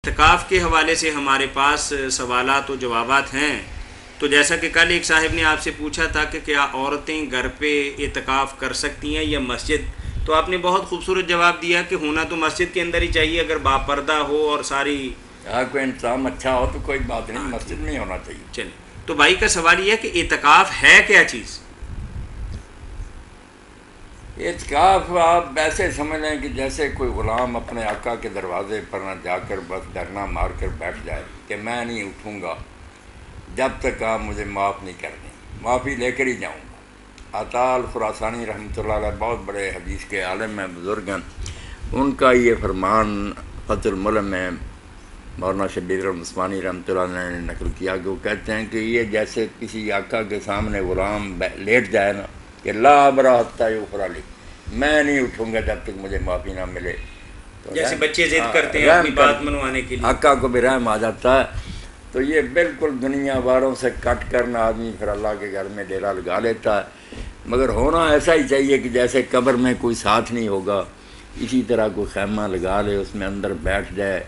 اعتکاف کے حوالے سے ہمارے پاس سوالات و جوابات ہیں. تو جیسا کہ کل ایک صاحب نے آپ سے پوچھا تھا کہ کیا عورتیں گھر پہ اعتکاف کر سکتی ہیں یا مسجد، تو آپ نے بہت خوبصورت جواب دیا کہ ہونا تو مسجد کے اندر ہی چاہیے اگر باپردہ ہو اور ساری کوئی انتظام اچھا ہو تو کوئی بات نہیں، مسجد میں ہی ہونا چاہیے. چلیں. تو بھائی کا سوال یہ ہے کہ اعتکاف ہے کیا چیز؟ اعتکاف آپ ایسے سمجھ لیں کہ جیسے کوئی غلام اپنے آقا کے دروازے پر نہ جا کر بس ڈرنا مار کر بیٹھ جائے کہ میں نہیں اٹھوں گا جب تک آپ مجھے معاف نہیں کر دیں، معافی لے کر ہی جاؤں گا. عطا الخراسانی رحمۃ اللہ علیہ بہت بڑے حدیث کے عالم ہیں، بزرگ ہیں. ان کا یہ فرمان فتح الملم میں مولانا شبیر عثمانی رحمۃ اللہ علیہ نے نقل کیا کہ وہ کہتے ہیں کہ یہ جیسے کسی آقا کے سامنے غلام لیٹ جائے نا کہ لا ابرا حتی یغفر لی، میں نہیں اٹھوں گا جب تک مجھے معافی نہ ملے. تو جیسے بچے ضد کرتے ہیں اپنی بات منوانے کے لیے، آقا کو بھی رحم آ جاتا ہے. تو یہ بالکل دنیا والوں سے کٹ کرنا آدمی پھر اللہ کے گھر میں ڈیرا لگا لیتا ہے. مگر ہونا ایسا ہی چاہیے کہ جیسے قبر میں کوئی ساتھ نہیں ہوگا اسی طرح کوئی خیمہ لگا لے، اس میں اندر بیٹھ جائے.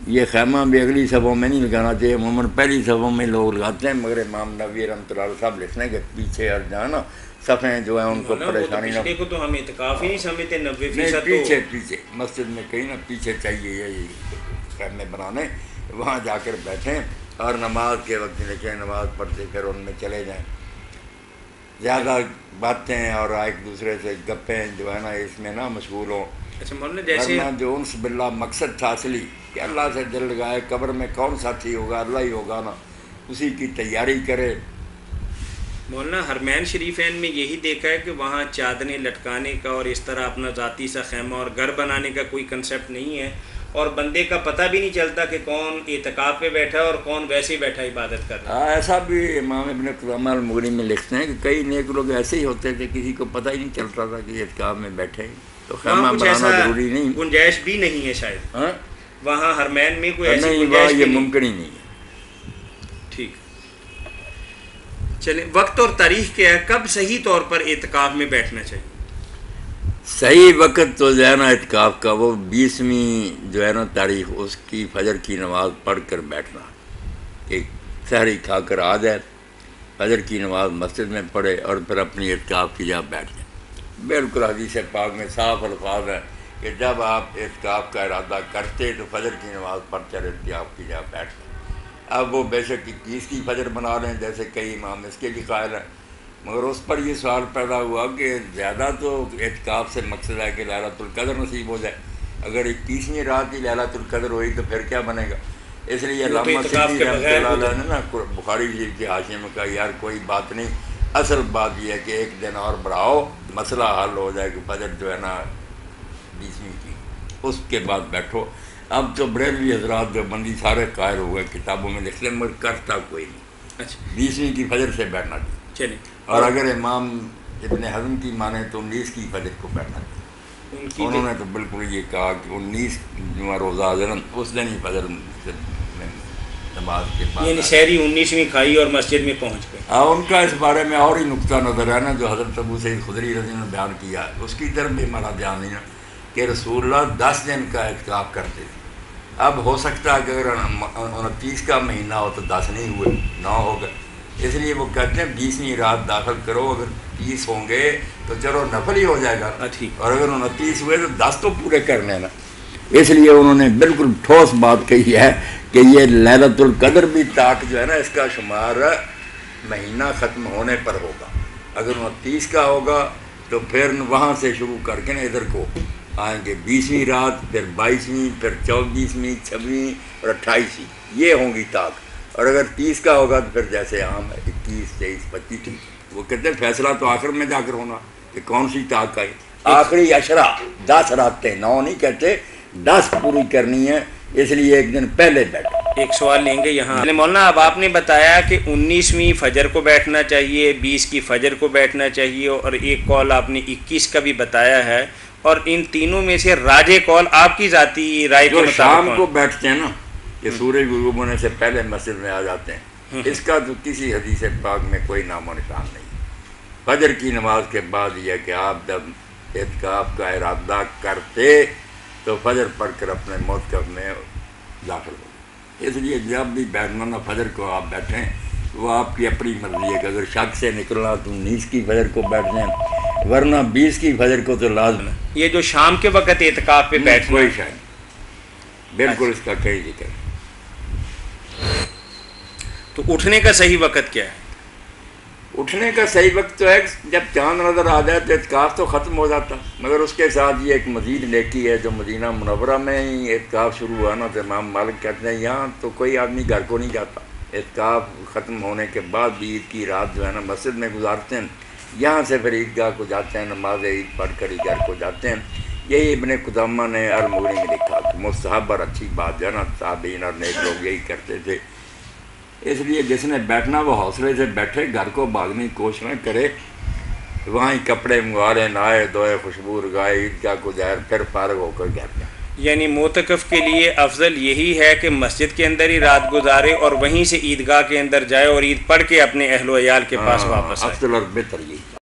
یہ خیمہ بھی اگلی صفوں میں نہیں لگانا چاہیے، عموماً پہلی صفوں میں لوگ لگاتے ہیں، مگر امام نووی رحمۃ اللہ علیہ صاحب لکھتے ہیں کہ پیچھے اور جانا صفیں جو ہیں ان کو پریشانی نہ. پچھلے کو تو ہم اعتکاف ہی نہیں سمجھتے، 90% پیچھے مسجد میں کہیں نہ پیچھے چاہیے یہی خیمے بنانے، وہاں جا کر بیٹھیں اور نماز کے وقت لکھیں، نماز پڑھتے پھر ان میں چلے جائیں. زیادہ باتیں اور ایک دوسرے سے گپیں جو ہے نا اس میں نہ مشغول ہوں. اچھا مولانا، جیسے جو انس باللہ مقصد تھا اصلی کہ اللہ سے دل لگائے، قبر میں کون ساتھی ہوگا، اللہ ہی ہوگا نا، اسی کی تیاری کرے. مولانا حرمین شریفین میں یہی دیکھا ہے کہ وہاں چادریں لٹکانے کا اور اس طرح اپنا ذاتی سا خیمہ اور گھر بنانے کا کوئی کنسیپٹ نہیں ہے، اور بندے کا پتہ بھی نہیں چلتا کہ کون اعتکاف پہ بیٹھا ہے اور کون ویسے ہی بیٹھا عبادت کر رہا ہے. ایسا بھی امام ابن قدامہ المغنی میں لکھتے ہیں کہ کئی نیک لوگ ایسے ہی ہوتے تھے، کسی کو پتہ ہی نہیں چلتا تھا کہ اعتکاف میں بیٹھے ہیں. تو خیمہ بنانا ضروری نہیں، گنجائش بھی نہیں ہے شاید وہاں حرمین میں کوئی ایسی گنجائش یہ ممکن ہی نہیں ہے. ٹھیک. چلیں، وقت اور تاریخ کیا ہے، کب صحیح طور پر اعتکاف میں بیٹھنا چاہیے؟ صحیح وقت تو جو ہے نا اعتکاف کا وہ 20ویں جو ہے نا تاریخ، اس کی فجر کی نماز پڑھ کر بیٹھنا، ایک سحری کھا کر آ جائے، فجر کی نماز مسجد میں پڑھے اور پھر اپنی اعتکاف کی جگہ بیٹھ جائے. بالکل حدیث پاک میں صاف الفاظ ہیں کہ جب آپ اعتکاف کا ارادہ کرتے تو فجر کی نماز پڑھ کر اعتکاف کی جگہ بیٹھ جائیں. اب وہ بے شک 21 کی فجر بنا لیں جیسے کئی امام اس کے بھی قائل ہیں، مگر اس پر یہ سوال پیدا ہوا کہ زیادہ تو اعتکاف سے مقصد ہے کہ لیلۃ القدر نصیب ہو جائے. اگر 21ویں رات ہی لیلۃ القدر ہوئی تو پھر کیا بنے گا؟ اس لیے علامہ سیدی رحمۃ اللہ علیہ نے نا بخاری شریف کے حاشیے میں کہا یار کوئی بات نہیں، اصل بات یہ ہے کہ ایک دن اور بڑھاؤ، مسئلہ حل ہو جائے کہ فجر جو ہے نا 20ویں کی، اس کے بعد بیٹھو. اب تو بریلوی حضرات جو بندی سارے قائل ہو گئے، کتابوں میں لکھ لیں مگر کرتا کوئی نہیں. اچھا، 20ویں کی فجر سے بیٹھنا چاہیے. چلیں. اور اگر امام ابن حزم کی مانے تو 19 کی فجر کو بیٹھنا چاہیے. انہوں نے تو بالکل یہ کہا کہ 19 جو روزہ حضرت اس دن ہی فجر نماز کے بعد، یعنی شہری 19ویں کھائی اور مسجد میں پہنچ گئے. ان کا اس بارے میں اور ہی نقطہ نظر ہے نا جو حضرت ابو سعید خدری رضی اللہ عنہ نے بیان کیا ہے، اس کی طرف بھی ہمارا دھیان نہیں ہے کہ رسول اللہ 10 دن کا اعتکاف کرتے تھے. اب ہو سکتا ہے کہ اگر 29 کا مہینہ ہو تو 10 نہیں ہوئے، 9 ہو گئے. اس لیے وہ کہتے ہیں 20ویں رات داخل کرو، اگر 30 ہوں گے تو چلو نفل ہی ہو جائے گا، اور اگر 29 ہوئے تو 10 تو پورے کر لینا. اس لیے انہوں نے بالکل ٹھوس بات کہی ہے کہ یہ لیلۃ القدر بھی تاک جو ہے نا اس کا شمار مہینہ ختم ہونے پر ہوگا. اگر 29 کا ہوگا تو پھر وہاں سے شروع کر کے نا ادھر کو آئیں گے 20ویں رات، پھر 22ویں، پھر 24ویں، 26ویں اور 28ویں، یہ ہوں گی تاک. اور اگر 30 کا ہوگا تو پھر جیسے عام ہے 21، 23، 25. وہ کہتے ہیں فیصلہ تو آخر میں جا کر ہونا کہ کون سی تاک آئی. آخری عشرہ 10 راتیں، 9 نہیں کہتے، 10 پوری کرنی ہے، اس لیے ایک دن پہلے بیٹھو. ایک سوال لیں گے یہاں. مولانا اب آپ نے بتایا کہ 19ویں فجر کو بیٹھنا چاہیے، 20 کی فجر کو بیٹھنا چاہیے، اور ایک قول آپ نے 21 کا بھی بتایا ہے، اور ان تینوں میں سے راجح قول آپ کی ذاتی رائے کے جو مطابق شام کو بیٹھتے ہیں نا کہ سورج غروب ہونے سے پہلے مسجد میں آ جاتے ہیں، اس کا تو کسی حدیث پاک میں کوئی نام و نشان نہیں. فجر کی نماز کے بعد یہ کہ آپ جب اعتکاف کا ارادہ کرتے تو فجر پڑھ کر اپنے موقف میں داخل ہو. اس لیے جب بھی بیٹھنا نا فجر کو آپ بیٹھیں وہ آپ کی اپنی مرضی ہے کہ اگر شک سے نکلنا تو 19 کی فجر کو بیٹھ جائیں ورنہ 20 کی فجر کو تو لازم. یہ جو شام کے وقت اعتکاف پہ بیٹھنا کوئی شاید بالکل اس کا کہیں ذکر. تو اٹھنے کا صحیح وقت کیا ہے؟ اٹھنے کا صحیح وقت تو ہے جب چاند نظر آ جائے تو اعتکاف تو ختم ہو جاتا، مگر اس کے ساتھ یہ ایک مزید نیکی ہے جو مدینہ منورہ میں ہی اعتکاف شروع ہوا نا تو امام مالک کہتے ہیں یہاں تو کوئی آدمی گھر کو نہیں جاتا، اعتکاف ختم ہونے کے بعد بھی عید کی رات جو ہے نا مسجد میں گزارتے ہیں، یہاں سے پھر عیدگاہ کو جاتے ہیں، نماز عید پڑھ کر ہی گھر کو جاتے ہیں. یہی ابن قدامہ نے المغنی میں لکھا کہ مستحب اور اچھی بات جو ہے نا تابعین اور نیک لوگ یہی کرتے تھے. اس لیے جس نے بیٹھنا وہ حوصلے سے بیٹھے، گھر کو بھاگنے کی کوشش نہ کرے، وہاں ہی کپڑے منگوا لیں، نہائے دھوئے، خوشبو لگائے، عیدگاہ کو جائے، پھر فارغ ہو کر گھر جائیں. یعنی معتکف کے لیے افضل یہی ہے کہ مسجد کے اندر ہی رات گزارے اور وہیں سے عیدگاہ کے اندر جائے اور عید پڑھ کے اپنے اہل و عیال کے پاس واپس آئے. افضل اور بہتر یہی.